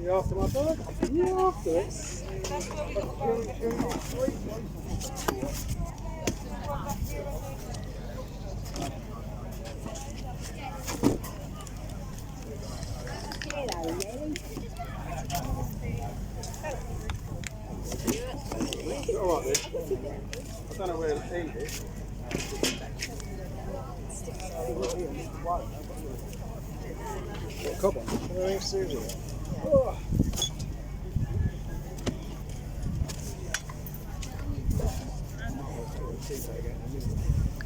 You after my bird? You after it? Alright then. I don't know where the end is. Come on. Oh.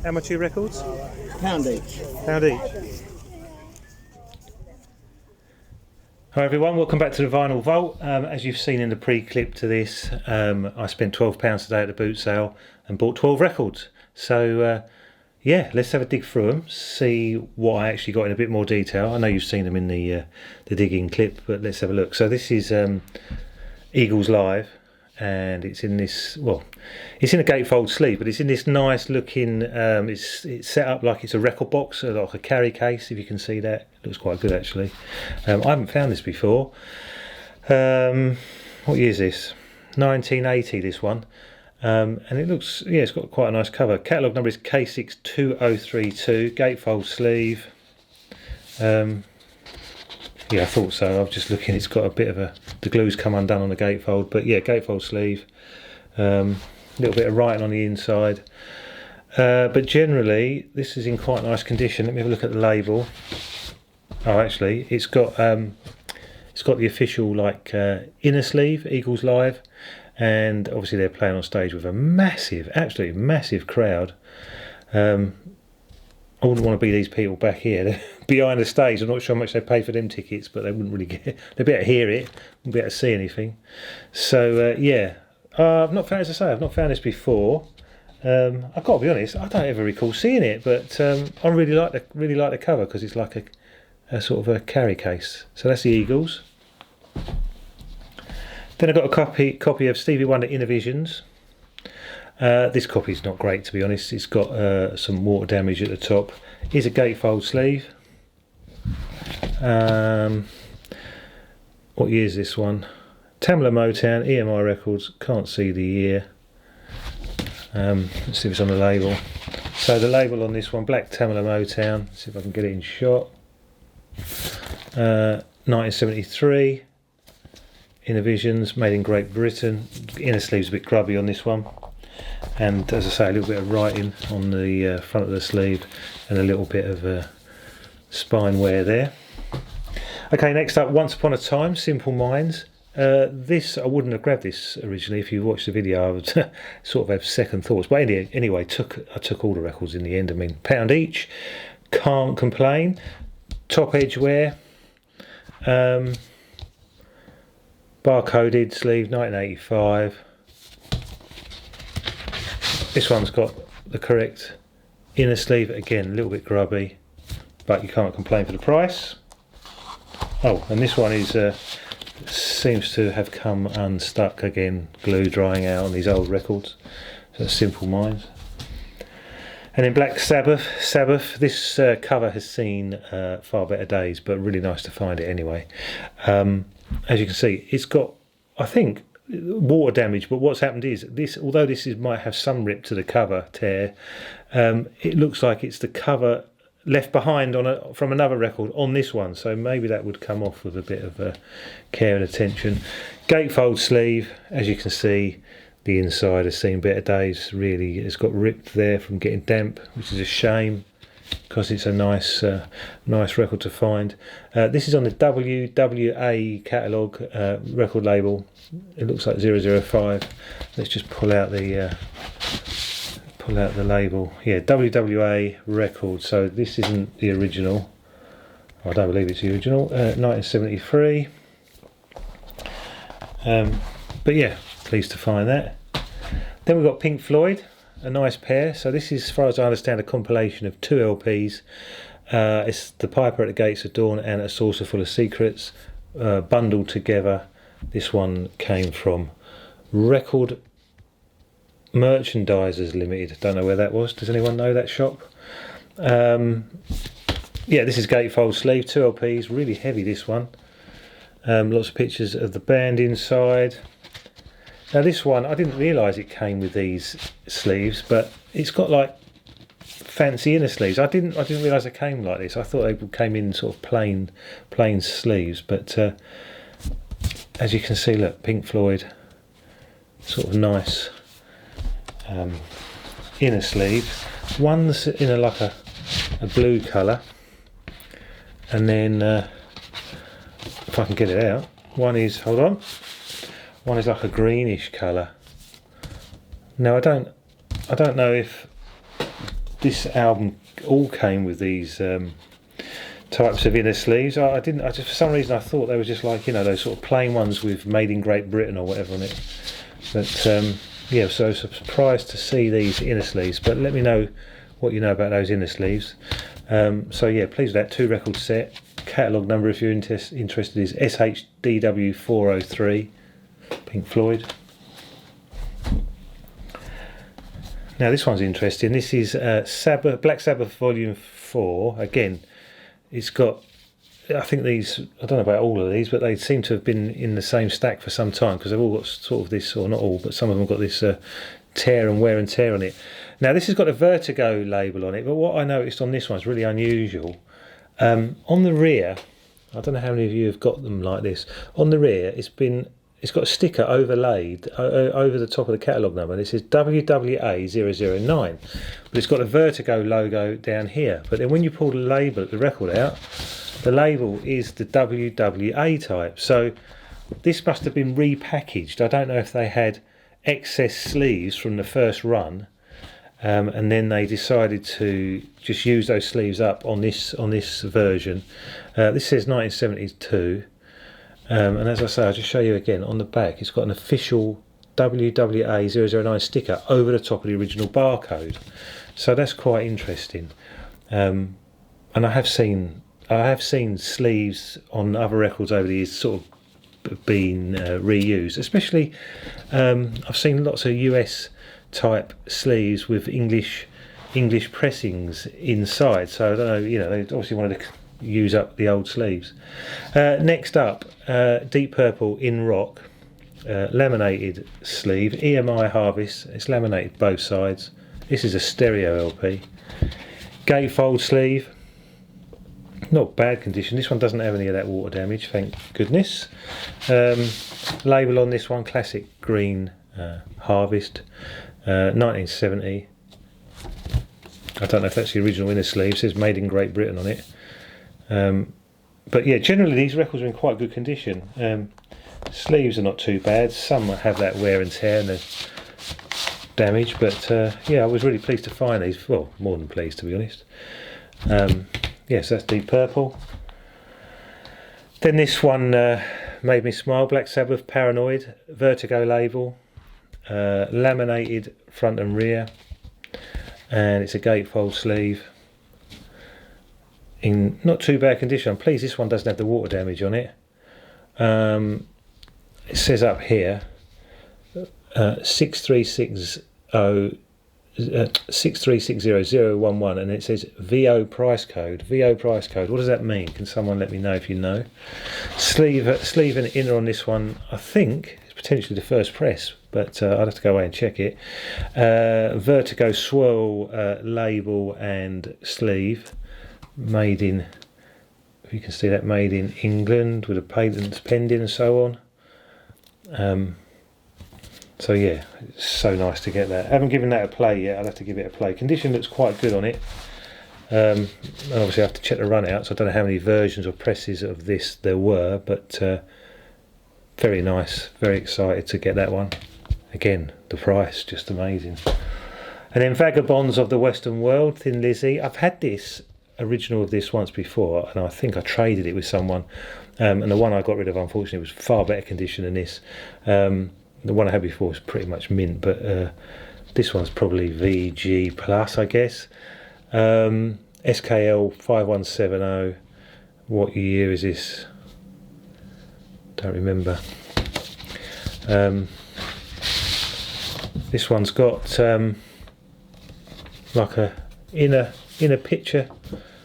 How much are your records? Pound each. Pound each. Hi everyone, welcome back to the Vinyl Vault. As you've seen in the pre-clip to this, I spent £12 today at the boot sale and bought 12 records. So yeah, let's have a dig through them, see what I actually got in a bit more detail. I know you've seen them in the digging clip, but let's have a look. So this is Eagles Live, and it's in this, well, it's in a gatefold sleeve, but it's in this nice looking, it's set up like it's a record box, like a carry case, if you can see that. It looks quite good actually. I haven't found this before. What year is this? 1980, this one. And it looks, yeah, it's got quite a nice cover. Catalogue number is K62032, gatefold sleeve. Yeah, I thought so. I was just looking, it's got a bit of the glue's come undone on the gatefold, but yeah, gatefold sleeve. Little bit of writing on the inside. But generally, this is in quite nice condition. Let me have a look at the label. Oh, actually, it's got the official like inner sleeve, Eagles Live, and obviously they're playing on stage with a massive, absolutely massive crowd. I wouldn't want to be these people back here. They're behind the stage. I'm not sure how much they pay for them tickets, but they wouldn't really get. They'd be able to hear it, wouldn't be able to see anything. So yeah, I've not found, as I say, I've not found this before. I've got to be honest, I don't ever recall seeing it, but I really like the cover because it's like a sort of a carry case. So that's the Eagles. Then I got a copy of Stevie Wonder Inner Visions. This copy is not great, to be honest. It's got some water damage at the top. Here's a gatefold sleeve. What year is this one? Tamla Motown, EMI Records. Can't see the year. Let's see if it's on the label. So the label on this one, Black Tamla Motown. Let's see if I can get it in shot. 1973. Inner Visions, made in Great Britain. Inner sleeve's a bit grubby on this one, and as I say, a little bit of writing on the front of the sleeve and a little bit of spine wear there. Okay, next up, Once Upon a Time, Simple Minds. This, I wouldn't have grabbed this originally. If you watched the video, I would sort of have second thoughts, but anyway, I took all the records in the end. I mean, £1 each, can't complain. Top edge wear. Barcoded sleeve, 1985. This one's got the correct inner sleeve, again a little bit grubby, but you can't complain for the price. Oh, and this one is seems to have come unstuck again, glue drying out on these old records. So Simple Minds. And in Black Sabbath, this cover has seen far better days, but really nice to find it anyway. As you can see, it's got, I think, water damage, but what's happened is this, although this might have some rip to the cover tear, it looks like it's the cover left behind from another record on this one, so maybe that would come off with a bit of care and attention. Gatefold sleeve, as you can see, the inside has seen better days. Really, it's got ripped there from getting damp, which is a shame, because it's a nice record to find. This is on the WWA catalogue record label. It looks like 005. Let's just pull out the label. Yeah, WWA record. So this isn't the original. I don't believe it's the original. 1973. But yeah, pleased to find that. Then we've got Pink Floyd. A nice pair. So this is, as far as I understand, a compilation of 2 LPs. It's The Piper at the Gates of Dawn and A Saucer Full of Secrets, bundled together. This one came from Record Merchandisers Limited. Don't know where that was. Does anyone know that shop? Yeah, this is gatefold sleeve, 2 LPs, really heavy this one. Lots of pictures of the band inside. Now this one, I didn't realise it came with these sleeves, but it's got like fancy inner sleeves. I didn't realise they came like this. I thought they came in sort of plain sleeves, but as you can see, look, Pink Floyd, sort of nice inner sleeve. One's in like a blue colour, and then if I can get it out, one is, hold on, one is like a greenish colour. Now I don't know if this album all came with these types of inner sleeves. I just, for some reason I thought they were just like, you know, those sort of plain ones with "Made in Great Britain" or whatever on it. But yeah, so surprised to see these inner sleeves. But let me know what you know about those inner sleeves. So yeah, pleased with that 2-record set. Catalogue number, if you're interested, is SHDW403, Pink Floyd. Now this one's interesting. This is Black Sabbath Volume 4. Again, it's got, I think these, I don't know about all of these, but they seem to have been in the same stack for some time, because they've all got sort of this, or not all, but some of them got this tear and wear and tear on it. Now this has got a Vertigo label on it, but what I noticed on this one is really unusual. On the rear, I don't know how many of you have got them like this. On the rear, it's got a sticker overlaid over the top of the catalogue number, and it says WWA009, but it's got a Vertigo logo down here. But then when you pull the record out, the label is the WWA type. So this must have been repackaged. I don't know if they had excess sleeves from the first run, and then they decided to just use those sleeves up on this version. This says 1972. And as I say, I'll just show you again, on the back it's got an official WWA009 sticker over the top of the original barcode, so that's quite interesting. And I have seen sleeves on other records over the years sort of being reused, especially I've seen lots of US type sleeves with English pressings inside, so I don't know, you know, they obviously wanted to use up the old sleeves. Next up, Deep Purple in Rock, laminated sleeve, EMI Harvest. It's laminated both sides. This is a stereo LP. Gatefold sleeve, not bad condition. This one doesn't have any of that water damage, thank goodness. Label on this one, classic green Harvest, 1970. I don't know if that's the original inner sleeve. It says "Made in Great Britain" on it. But yeah, generally these records are in quite good condition. Sleeves are not too bad. Some have that wear and tear and the damage, but yeah, I was really pleased to find these. Well, more than pleased, to be honest. Yes, that's Deep Purple. Then this one made me smile. Black Sabbath, Paranoid, Vertigo label, laminated front and rear, and it's a gatefold sleeve. In not too bad condition. I'm pleased this one doesn't have the water damage on it. It says up here 6360011, and it says VO price code. VO price code. What does that mean? Can someone let me know if you know? Sleeve and inner on this one, I think it's potentially the first press, but I'd have to go away and check it. Vertigo swirl label and sleeve. Made in, if you can see that, made in England with a patent pending and so on. So yeah, it's so nice to get that. I haven't given that a play yet. I'll have to give it a play. Condition looks quite good on it. And obviously I have to check the run out, so I don't know how many versions or presses of this there were, but very nice, very excited to get that one. Again, the price, just amazing. And then Vagabonds of the Western World, Thin Lizzy. I've had this original of this once before, and I think I traded it with someone, and the one I got rid of unfortunately was far better condition than this. The one I had before was pretty much mint, but this one's probably VG plus, I guess. SKL 5170. What year is this? Don't remember. This one's got like a inner picture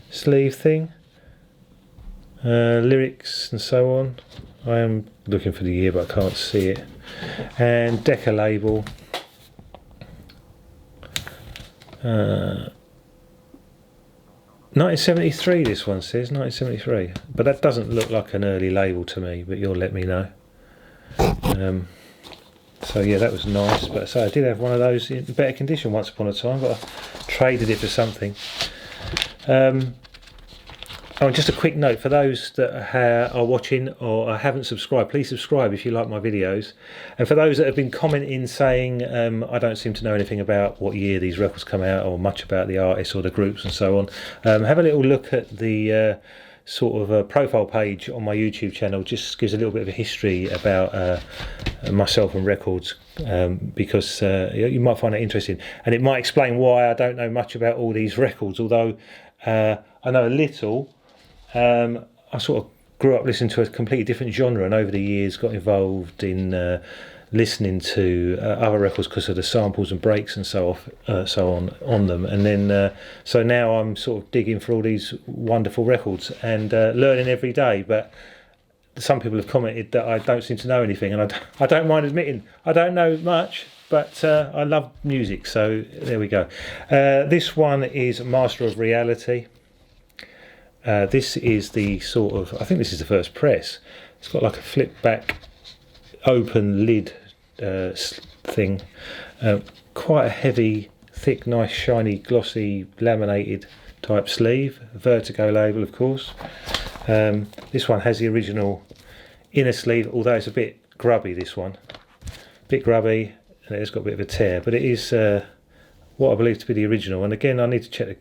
sleeve thing, lyrics and so on. I am looking for the year, but I can't see it. And Decca label. 1973, this one says 1973, but that doesn't look like an early label to me, but you'll let me know. So yeah, that was nice, but so I did have one of those in better condition once upon a time, but I traded it for something. Oh, and just a quick note for those that are watching or haven't subscribed, please subscribe if you like my videos. And for those that have been commenting saying I don't seem to know anything about what year these records come out or much about the artists or the groups and so on, have a little look at the sort of profile page on my YouTube channel. Just gives a little bit of a history about myself and records, because you might find it interesting, and it might explain why I don't know much about all these records, although I know a little. I sort of grew up listening to a completely different genre, and over the years got involved in listening to other records because of the samples and breaks and so on them, and then so now I'm sort of digging for all these wonderful records and learning every day. But some people have commented that I don't seem to know anything, and I don't mind admitting I don't know much, but I love music, so there we go. This one is Master of Reality. This is the sort of, I think this is the first press. It's got like a flip back open lid thing, quite a heavy, thick, nice, shiny, glossy, laminated type sleeve. Vertigo label, of course. This one has the original inner sleeve, although it's a bit grubby, this one. A bit grubby, and it's got a bit of a tear, but it is what I believe to be the original. And again, I need to check the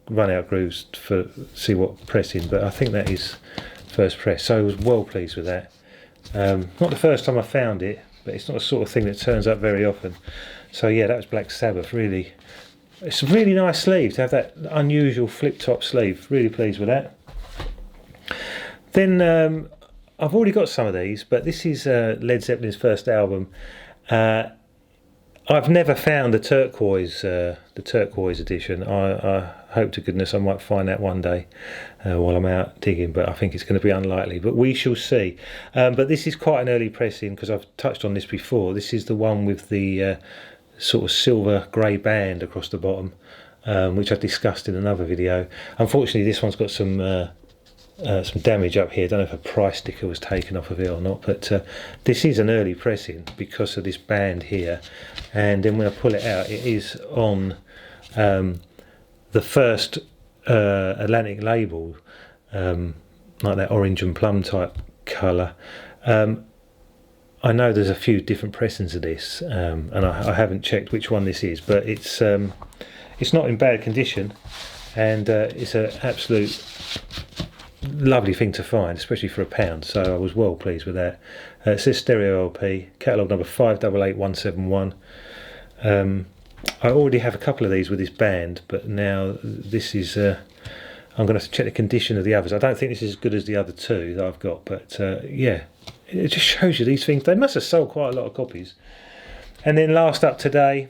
run out grooves for see what pressing, but I think that is first press, so I was well pleased with that. Not the first time I found it, but it's not the sort of thing that turns up very often. So yeah, that was Black Sabbath. Really, it's a really nice sleeve to have, that unusual flip top sleeve. Really pleased with that. Then I've already got some of these, but this is Led Zeppelin's first album. I've never found the turquoise edition. I hope to goodness I might find that one day while I'm out digging, but I think it's going to be unlikely, but we shall see. But this is quite an early pressing, because I've touched on this before. This is the one with the sort of silver grey band across the bottom, which I discussed in another video. Unfortunately, this one's got some damage up here. I don't know if a price sticker was taken off of it or not, but this is an early pressing because of this band here. And then when I pull it out, it is on the first Atlantic label, like that orange and plum type colour. I know there's a few different pressings of this, and I haven't checked which one this is, but it's not in bad condition, and it's an absolute lovely thing to find, especially for £1, so I was well pleased with that. It says stereo LP, catalogue number 588171. I already have a couple of these with this band, but now this is I'm going to have to check the condition of the others. I don't think this is as good as the other two that I've got, but yeah, it just shows you these things, they must have sold quite a lot of copies. And then last up today,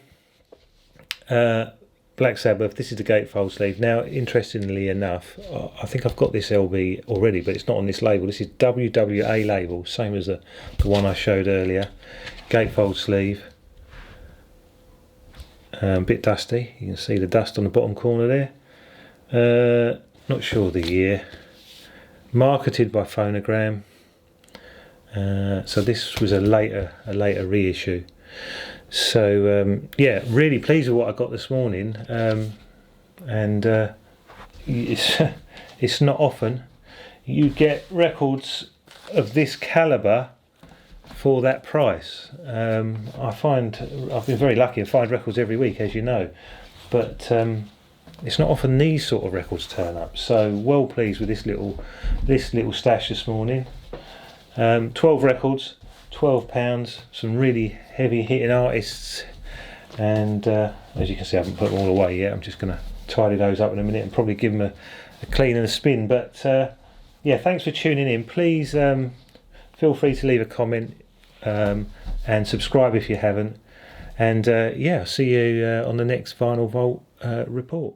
Black Sabbath. This is the gatefold sleeve. Now, interestingly enough, I think I've got this LB already, but it's not on this label. This is WWA label, same as the one I showed earlier. Gatefold sleeve. A bit dusty. You can see the dust on the bottom corner there. Not sure the year. Marketed by Phonogram. So this was a later reissue. So yeah, really pleased with what I got this morning, and it's not often you get records of this calibre for that price. I find I've been very lucky and find records every week, as you know, but it's not often these sort of records turn up. So well pleased with this little stash this morning. 12 records. £12, some really heavy hitting artists, and as you can see I haven't put them all away yet. I'm just going to tidy those up in a minute and probably give them a clean and a spin, but yeah, thanks for tuning in. Please feel free to leave a comment and subscribe if you haven't, and yeah, I'll see you on the next Vinyl Vault report.